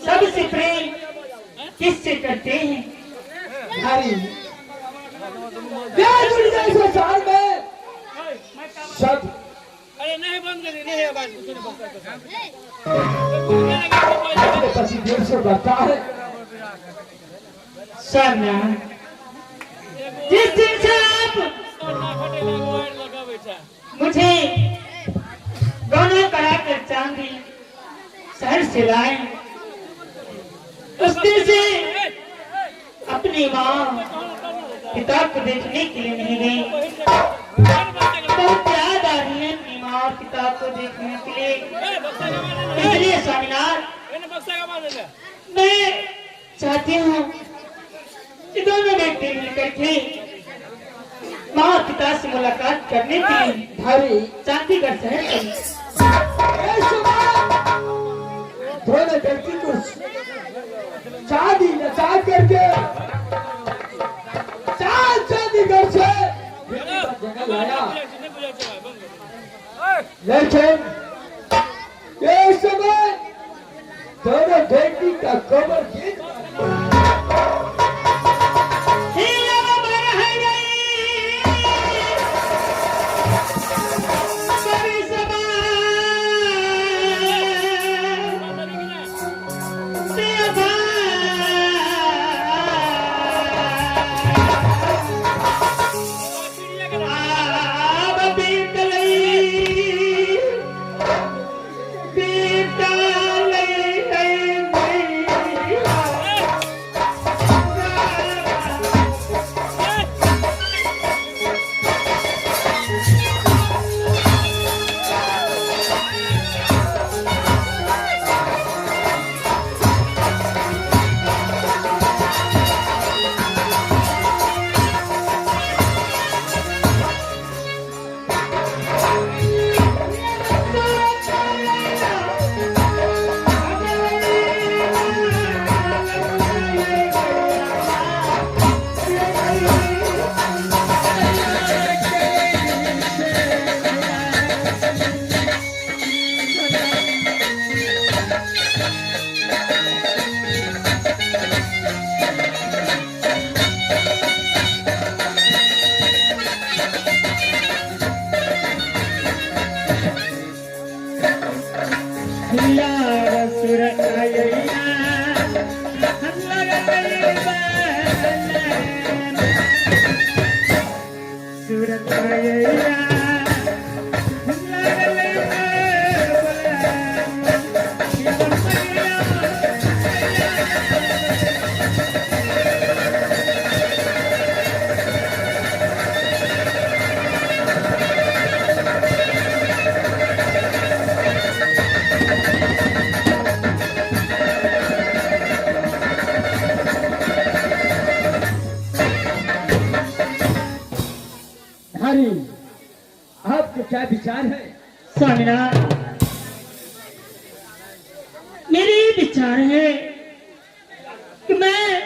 सबसे प्रेम किससे करते हैं? हरी संसार में सब अरे नहीं बंद करिए, नहीं आवाज पसी देर से बढ़ता है। सरना जिस दिन से आप मुझे अपने शहर से लाए। उस दिन से अपनी माँ पिता को देखने के लिए नहीं गई। बहुत याद आ रही है अपनी माँ और पिता को देखने के लिए। इसलिए स्वामीनाथ मैं चाहती हूँ कि दोनों बेटे मिलकर के माँ पिता से मुलाकात करने के लिए धारी चांदीगढ़ शहर चले। दोनों व्यक्ति को चांदी नचा करके चांदीगढ़ से जगह लाया, लेकिन इस समय दोनों व्यक्ति का कमर खींच आपके क्या विचार है? स्वामीनाथ मेरे विचार है कि मैं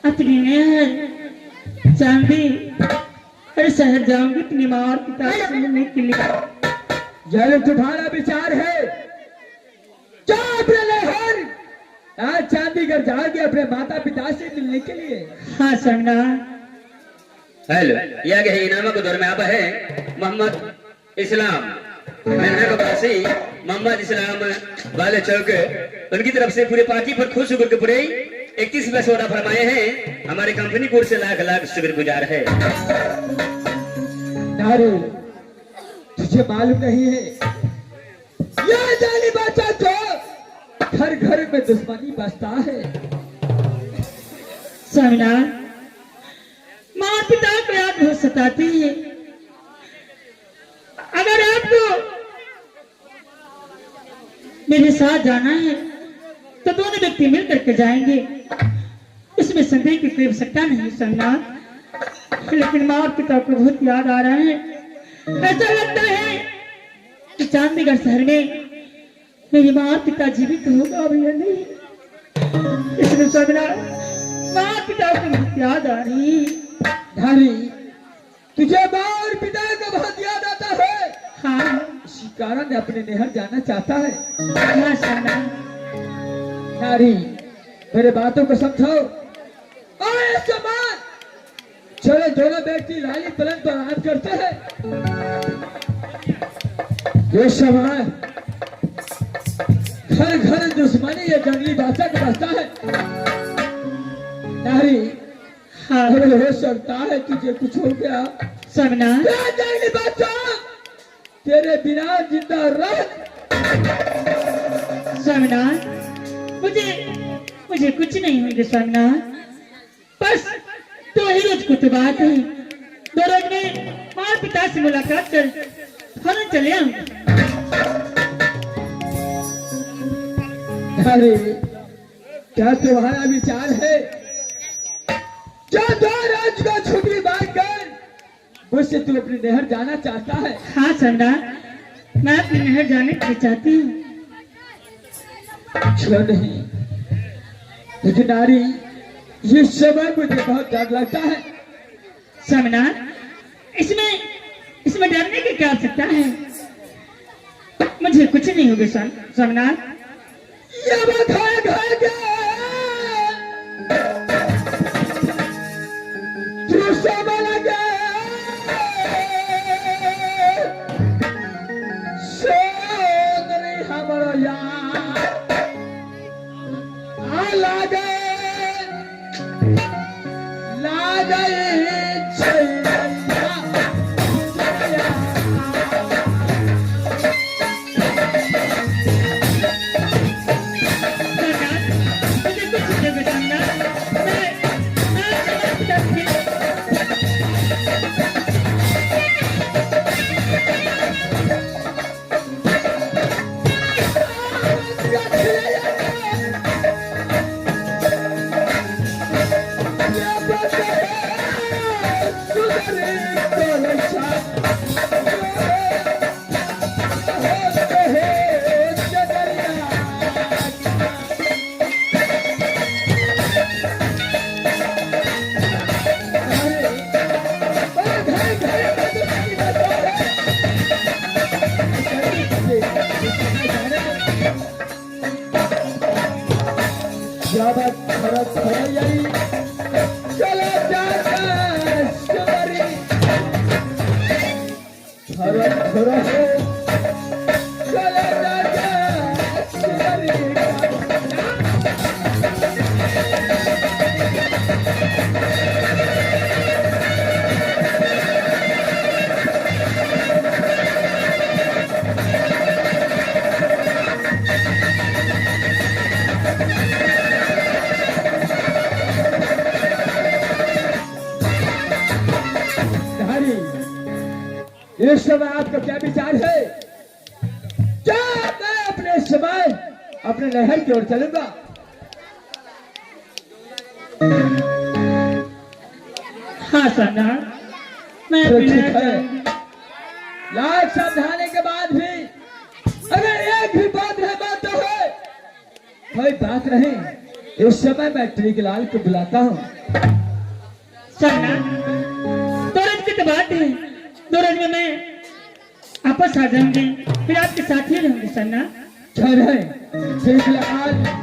अपनी नहर चांदी और शहर जाऊंगी अपनी माँ और पिता से मिलने के लिए। यह तुम्हारा विचार है? क्या अपने नहर आज चांदीगढ़ जाओगे अपने माता पिता से मिलने के लिए? हाँ स्वामीनाथ। हेलो, यह के इनामा को दौर में आप है मोहम्मद इस्लाम मैंने को पासी मोहम्मद इस्लाम वाले चौक उनकी तरफ से पूरे पार्टी पर खुश होकर के पूरे 31 पैसे ऑर्डर फरमाए हैं। हमारे कंपनी कोर्ट से लाख लाख शुक्रगुजार है। नारे तुझे मालूम नहीं है यह जानी बाचा तो घर घर में दुश्मनी बसता है। स्वामीनाथ माँ पिता को याद बहुत सताती है। अगर आपको मेरे साथ जाना है तो दोनों व्यक्ति मिल करके जाएंगे, इसमें संदेह की कोई आवश्यकता नहीं स्वामीनाथ। लेकिन माँ और पिता को बहुत याद आ रहा है। ऐसा लगता है कि चांदीगढ़ शहर में मेरी माँ और पिता जीवित होगा भी या नहीं। इसलिए स्वामीनाथ माँ पिता को बहुत याद आ रही है। धारी तुझे माँ और पिता का बहुत याद आता है? हाँ इसी कारण अपने नहर जाना चाहता है। हाँ स्वामीनाथ। नारी मेरे बातों को समझो और समान चलो दोनों व्यक्ति लाली पलंग पर आराम करते हैं। ये समय घर घर दुश्मनी या जंगली भाषा का बसता है। नारी हाँ हो सकता है तुझे कुछ हो गया। स्वामीनाथ जंगली भाषा तेरे बिना जिंदा रह स्वामीनाथ, मुझे कुछ नहीं होगा स्वामीनाथ। बस दो ही रोज को तो बात है, दो रोज में माँ पिता से मुलाकात कर फौरन चले आऊंगा। अरे क्या तुम्हारा विचार है? जो दो रोज का छुट्टी मांग कर मुझसे तू अपनी नहर जाना चाहता है? हाँ सरदार, मैं अपनी नहर जाने के लिए चाहती हूँ। क्यों नहीं? लेकिन नारी, ये समय मुझे बहुत डर लगता है। स्वामीनाथ, इसमें डरने की क्या आवश्यकता है? मुझे कुछ नहीं होगा स्वामीनाथ। ये बखाए घर के तू समय लगे सोदरी हमरो यार आ लागे इस समय आपका क्या विचार है? क्या मैं अपने समय अपने नहर की ओर चलूंगा? हाँ सरदार, मैं तो अपनी ठीक नहर है। जाऊंगी। लाख समझाने के बाद भी अगर एक भी बात रह बात तो है, कोई बात नहीं। इस समय मैं ट्रिकलाल को बुलाता हूँ। सरदार, दो रोज की तो बात है, दो रोज में मैं वापस आ जाऊंगी, फिर आपके साथ ही रहूंगी सरदार। चल है ट्रिकलाल।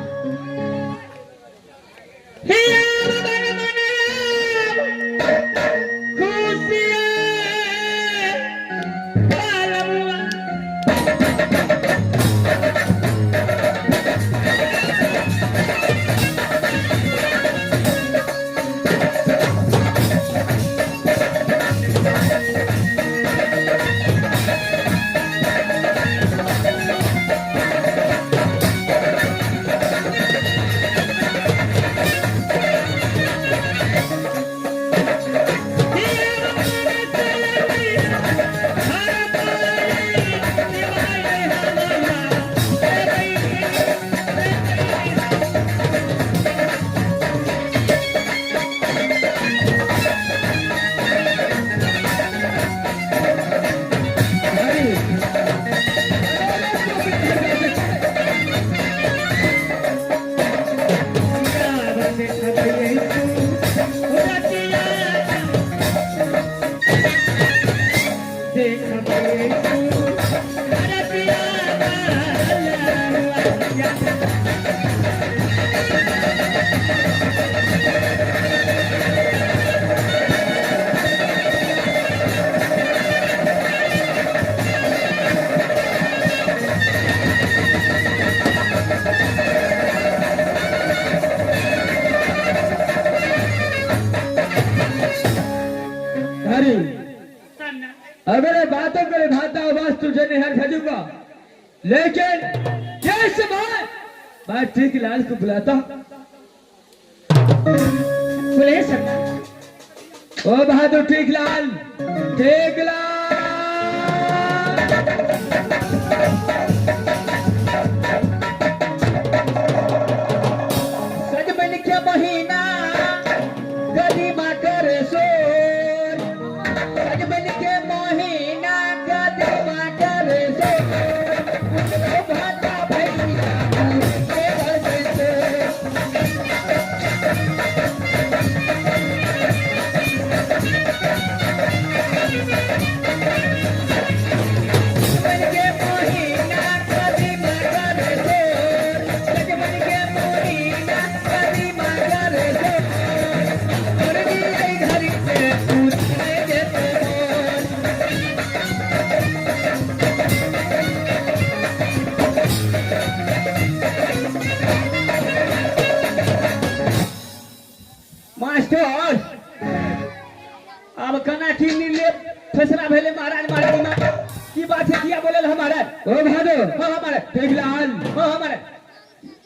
अगर बातों को निभाता आवाज तुझे निहर भेजूंगा, लेकिन ये समय मैं टीकलाल को बुलाता हूं। बोले सरदार। ओ बहादुर टीकलाल, टीकलाल। सजमन के महीना गरीबा करे सोर, सजमन के महीना गरीबा करे सोर, उनको भाता भैया के भर से। सजमन के महीना गरीबा करे सोर, सजमन के महीना गरीबा करे सोर, और ये घर से पूछने देते हो। मास्टर अब कना की निर्णय फैसला भेले महाराज महारानी में की बात है किया बोले हमारा ओ बहादुर हाँ हमारा टीकलाल, हाँ हमारा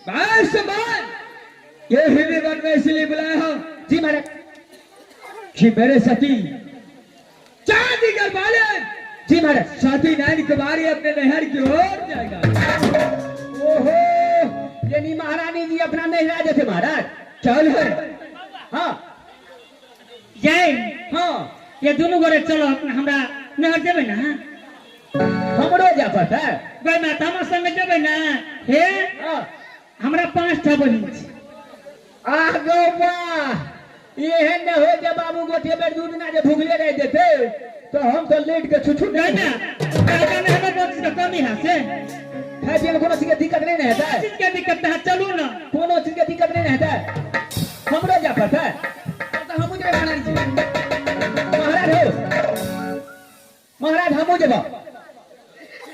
मैं समान ये हिंदी वन में इसलिए बुलाया हूं जी महाराज कि मेरे सती चांदीगर वाले जी महाराज सती नैन कुमारी अपने नहर की ओर जाएगा। ओहो यानी महारानी जी अपना नहीं राजे थे महाराज चल है हाँ जय हाँ ये दोनों गोरे चलो अपना हमरा नहर देवे ना। हमरो जा पड़ता है भाई माता हम संग देवे ना। हे हाँ हमरा 5 ठा बहिन छै। आ गो वाह ये न हो जब बाबू गोठे बेर दूध ना जे भूखले रह देते तो हम तो लेट के छुछू नहीं नहीं ना काका ने हमरा बहुत चीज का कमी है से है जी कोनो चीज की दिक्कत नहीं रहता है चीज के दिक्कत है चलू ना। कोनो चीज की दिक्कत नहीं रहता है हमरो जा पड़ता है तो हम मुझे महाराज जी महाराज हो महाराज हम जब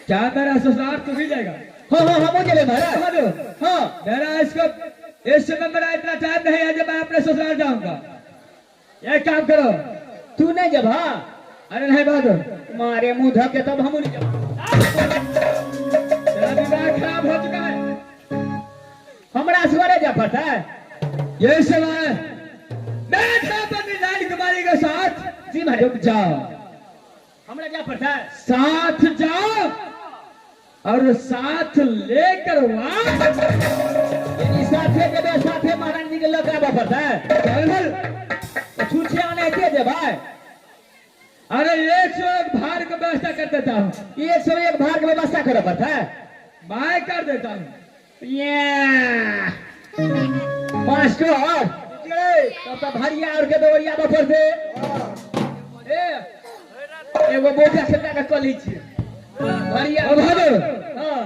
क्या मेरा ससुराल तो भी जाएगा। हाँ हाँ हम चले महाराज बहादुर हाँ मेरा इसको इस समय मेरा इतना टाइम नहीं है जब मैं अपने ससुराल जाऊंगा। एक काम करो, तू नहीं जब हाँ अरे नहीं बहादुर मारे मुंह धके तब हम नहीं जब तेरा दिमाग खराब हो चुका है। हमरा सवारे जा पड़ता है ये समय मैं था अपनी रानी कुमारी के साथ जी महाराज रुक जाओ, हमरा जा पड़ता है साथ जाओ और साथ लेकर वापस यानी साथे जब साथे महाराज जी के लगावा पड़ता है चल। तो छूछे आने के जब आए अरे 101 भार की व्यवस्था कर देता हूँ, 101 भाग की व्यवस्था करना पड़ता है मैं कर देता हूँ। ये मास्टर तब तो भरिया और के दौड़िया बफर से एगो बोझा से का कली छी भरिया ओ बहादुर हां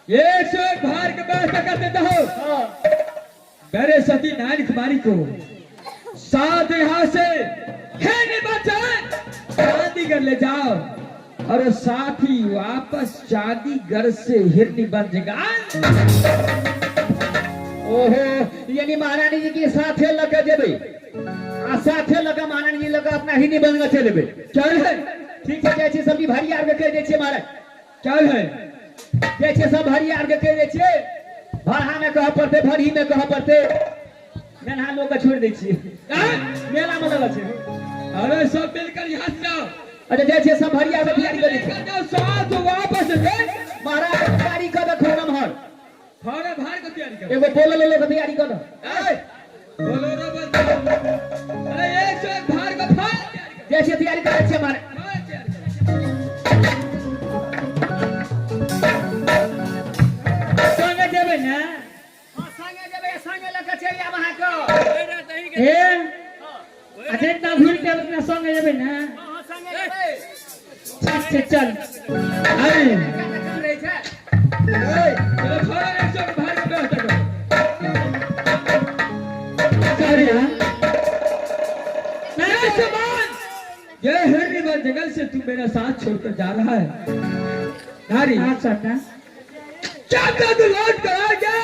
101 भार की व्यवस्था कर देता हूँ। हां मेरे सती नानी कुमारी को साथ यहाँ से चांदीगढ़ ले जाओ और साथ ही वापस चांदीगढ़ से हिरनीगंज। ओहो यानी महारानी जी के साथे लगे जेबे आ साथे लगा महारानी जी लगा अपना हिनी बन के चलेबे चल है ठीक है जैसे सभी भारी आर के कह दे छे महाराज चल है जैसे सब भारी आर के कह दे छे भाड़ा में कह पड़ते भरी में कह पड़ते मेला लोग के छोड़ दे छी मेला में लगा छे अरे सब मिलकर यहाँ से जाओ। अच्छा जैसे सब भारी आर के तैयारी कर लेकर जाओ साथ वापस ले महाराज तैयारी कर रखो हम हर थाने भार की तैयारी कर। एगो बोलो लो के तैयारी कर बोलो रो बंद। अरे 101 भार का फाड़ तैयारी कर। जैसे तैयारी कर छे हमारे हाँ, तैयारी कर। संगे देवे ना। संगे जबे संगे लगा चलिया वहां को हे अच्छा इतना घूर के अपना संगे देवे ना। हां संगे जबे ठीक से चल। अरे काम रही छे चलो थोड़ा 101 भार की व्यवस्था करो। करिया मेरे समान ये हिरनीगंज जंगल से तू मेरा साथ छोड़कर जा रहा है। नारी अच्छा का जब तक तू लौट कर आ गया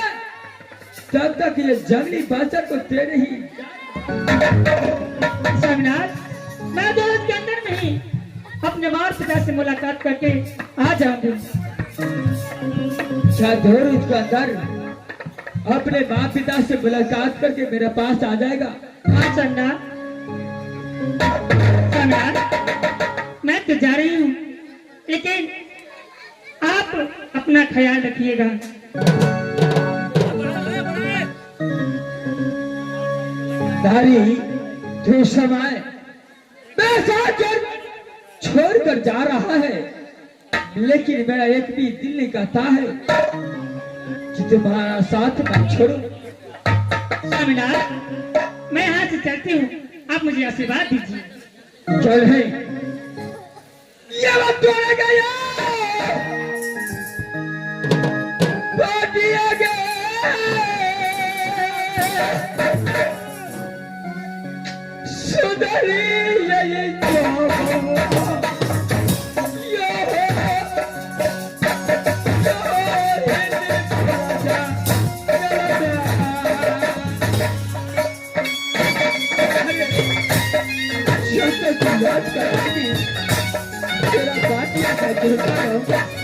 तब तक ये जंगली बादशाह को तेरे ही स्वामीनाथ मैं दौलत के अंदर नहीं अपने मार पिता से मुलाकात करके आ जाऊंगी। शायद 2 रोज के अंदर अपने माँ पिता से मुलाकात करके मेरे पास आ जाएगा। हाँ सम्राट, सम्राट मैं तो जा रही हूँ, लेकिन आप अपना ख्याल रखिएगा। धारी जो समय पैसा छोड़कर जा रहा है, लेकिन मेरा एक भी दिल नहीं कहता है कि तुम्हारा साथ मैं छोड़ूं। सम्राट मैं यहाँ से चलती हूँ, आप मुझे आशीर्वाद दीजिए। चल है ये बात तोड़ेगा यार, दिया गया सुधरी यही तेरा बात